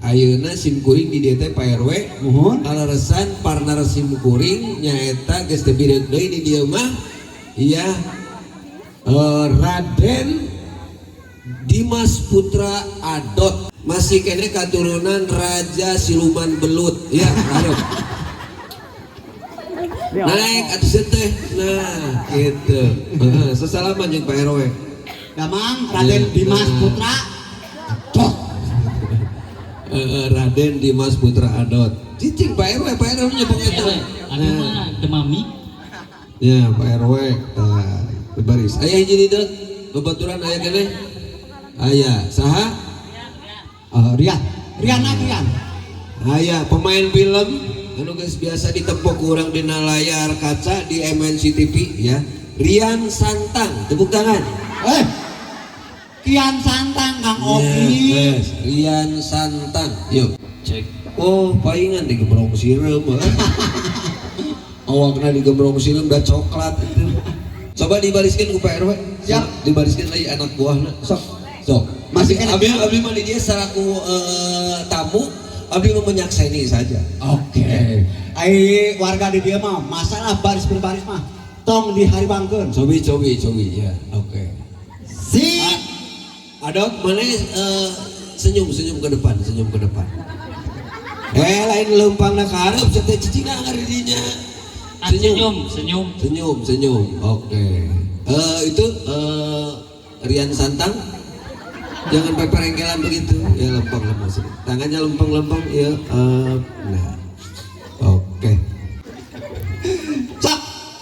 ayeuna sim kuring di dieu teh Pak RW Nuhun. kaleresan partner sim kuring nyaeta geus teu bireuk deui di dieu mah iya Raden Dimas Putra Adot masih kene katurunan Raja Siluman Belut ya aduh naik atuh teh nah gitu sesalaman jeung Pak RW Gamang Raden Dimas Putra Adot. Raden Dimas Putra Adot cicing Pak RW nyebut itu ada mah demami ya Pak RW baris aya hiji dieu babaturan aya kene aya saha Rian aya pemain film anu geus biasa ditempo ku urang dina layar kaca di MNC TV ya Rian Santang tepuk tangan Kian Santang Kang ya, Ogi yes. Rian Santang yuk cek oh palingan digembrong sireum awakna digembrong sireum da coklat itu coba dibariskeun ku Pak RW siap dibariskeun lagi anak buahna sok masih abdi mah di dia selaku tamu abdi mau menyakseni saja oke. Ai warga di dia mah masalah baris berbaris mah tong diharibangkeun cobi ya oke si Adot mana senyum ke depan lain lempang nak harap sete cicing ngari dinya senyum oke itu Rian Santang jangan peperengkelan begitu ya lempang tangannya lempang ya nah oke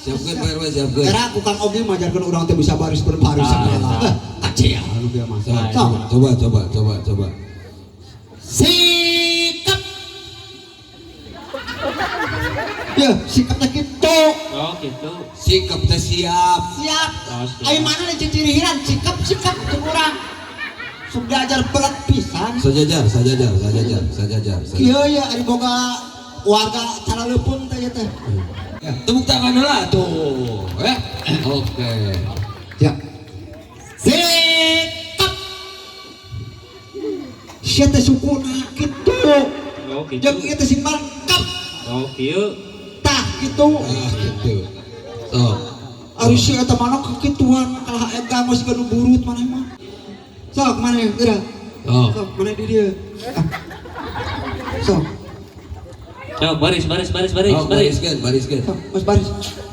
siapkan Pak RW siapkan era ku Kang Ogi majarkeun urang teh bisa baris berbaris segala kacil anu dia mah coba sikap ya sikapnya gitu oh gitu sikap teh siap ayo mana nih cicirihiran sikap teu urang sok diajar berat pisan sajajar kieu ya ari boga warga cara leupeung teh teh ya tepuk tangan lah tuh ya oke ya sikap sia teh sukuna kitu oh gitu jeung ieu teh sing mangkap oh kieu tah kitu gitu so ari sia eta mana kakituan kalah ega geus ganu burut maneh mah sok maneh geura sok maneh di dieu sok coba baris bariskeun sok mas baris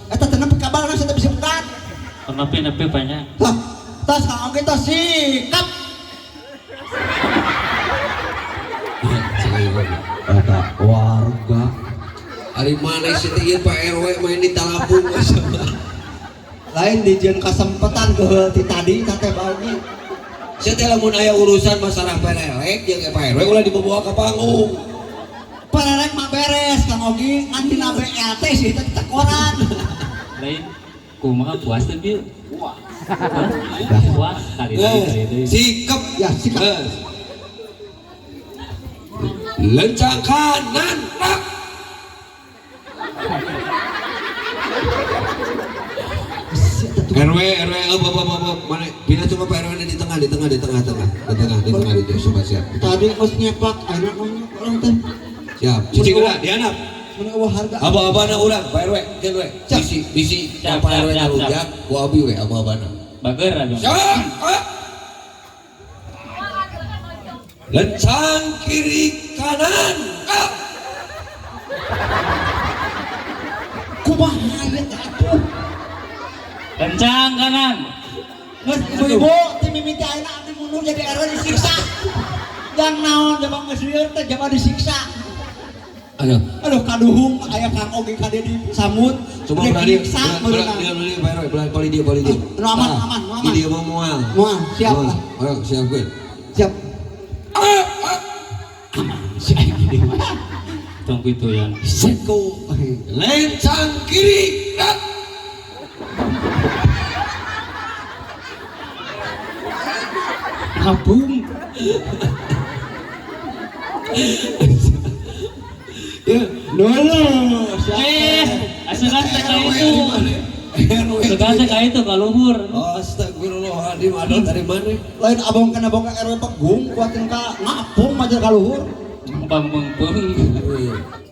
eta teh nepi ka balana saya teh bisa berat nepi banyak sok tos Kang Ogi tos sikap ada warga hari mana sih ieu Pak RW main di talabung lain dijieun kasempatan ke ti tadi teh baugi saya teh lamun aya urusan masalah perelek jeung Pak RW ulah dibawa ka panggung perelek mah beres Kang Ogi ngan dina BLT sih teh tekoran lain kumaha puas teh bieu puas kali sikap ya sikap lencang kanan tak RW mana pindah coba Pak RW di tengah coba siap tadi pas nyepak enak nanya orang teh siap cicing lah dianap mana eueuh harga aba-abana urang Pak RW keun we bisi Pak RW ngarujak ku abi we aba-abana bager aja lencang kiri kanan kumaha ieu teh atuh kencang kanan geus ibu-ibu teh mimiti ayeuna abdi mundur jadi RW disiksa jang naon jabang geus lieur teh jaba disiksa aduh kaduhung aya Kang Ogi kade disambut coba berani balik dia aman di dia mau mual siap lah ayo siapkeun siap aman si aya di mana tong kitu ya seko lencang kiri kabung ya dulu asuran teh ka itu segan teh ka itu ka luhur astagfirullahaladzim ada dari mana lain abong kana boga RW Pegung kuatin ka ngapung majer ka luhur Pamengpeng.